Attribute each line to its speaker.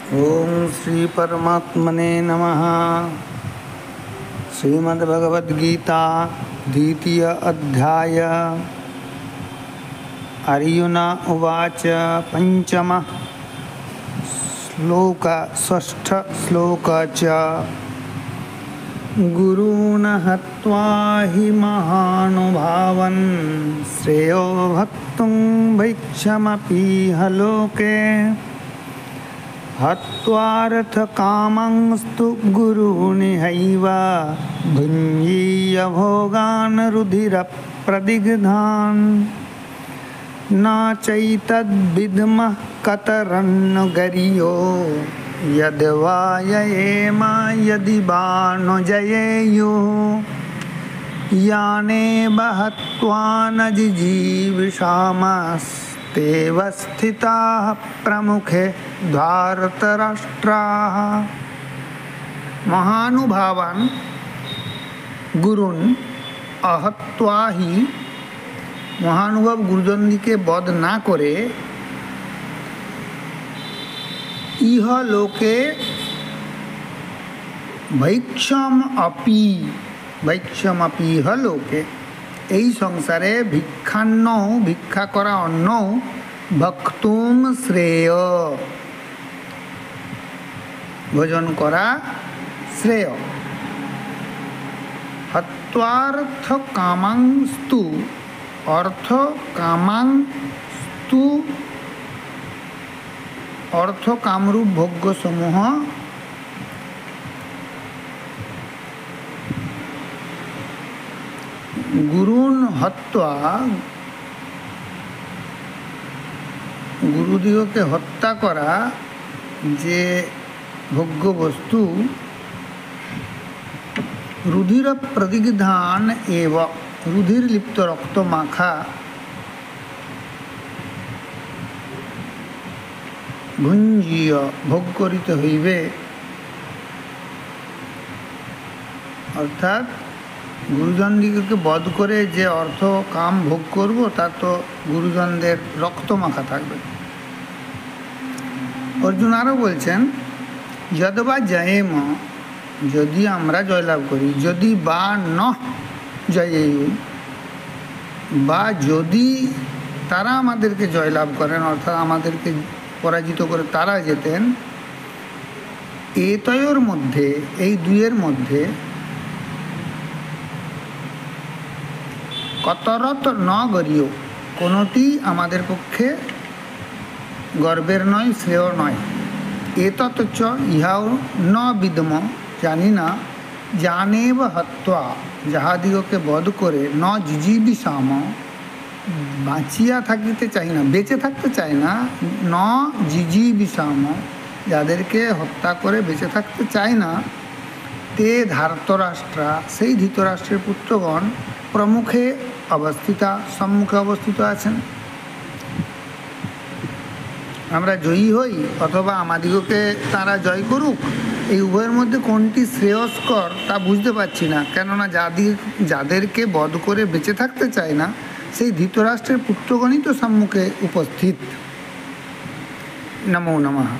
Speaker 1: ओम श्री परमात्मने नमः। श्रीमद्भगवद्गीता द्वितीय अध्याय। अर्जुन उवाच पंचमः श्लोक षष्ठ श्लोक च गुरून् हत्वा हि महानुभावन् श्रेयो भक्तुं भैक्षमपीह लोके हत्वार्थकामंस्तु गुरूनिहैव भुञ्जीय भोगान् रुधिरप्रदिग्धान् न चैतद्विद्मः कतरन्न गरियो यद्वा ययेम यदि वा न जयेयुः यानेव हत्वा न जिजीविषामस्तेव स्थिताः प्रमुखे धार्तराष्ट्राः। महानुभावान् गुरुन् अहत्वा ही महानुभव गुरुजन के बध ना करे इह लोके भैक्षम अपि इह लोके এই সংসারে ভিক্ষান্ন ভিক্ষা করা অন্ন ভক্তুম শ্রেয় ভোজন করা শ্রেয়। হত্বার্থ কামাংস্তু অর্থ কামাংস্তু অর্থ কামরূপ ভোগ্য সমূহ গুরুন হত্যা গুরুদিগকে হত্যা করা যে ভোগ্য বস্তু রুধির প্রদিগ্ধান এব রুধির লিপ্ত রক্ত মাখা ভুঞ্জীয় ভোগ করিতে হইবে। অর্থাৎ গুরুজনদিগকে বধ করে যে অর্থ কাম ভোগ করব তা তো গুরুজনদের রক্ত মাখা থাকবে। অর্জুন আরও বলছেন যদবা জয়েম যদি আমরা জয়লাভ করি যদি বা ন জয়েয়ু বা যদি তারা আমাদেরকে জয়লাভ করেন অর্থাৎ আমাদেরকে পরাজিত করে তারা যেতেন এতয়োর মধ্যে এই দুইয়ের মধ্যে কতরত ন গরিয় কোনোটি আমাদের পক্ষে গর্বের নয় শ্রেয় নয়। এতৎ চ ইহাও ন বিদ্ম জানি না জানেব হত্বা যাহাদিগকে বধ করে ন জিজীবিষাম বাঁচিয়া থাকিতে চাই না বেঁচে থাকতে চায় না ন জিজীবিষাম যাদেরকে হত্যা করে বেঁচে থাকতে চায় না তে ধার্তরাষ্ট্রা সেই ধৃতরাষ্ট্রের পুত্রগণ প্রমুখে অবস্থিতা সম্মুখে অবস্থিত আছেন। আমরা জয়ী হই অথবা আমাদিগকে তারা জয় করুক এই উভয়ের মধ্যে কোনটি শ্রেয়স্কর তা বুঝতে পারছি না, কেননা যাদেরকে বধ করে বেঁচে থাকতে চায় না সেই ধৃতরাষ্ট্রের পুত্রগণই তো সম্মুখে উপস্থিত। নমো নমঃ।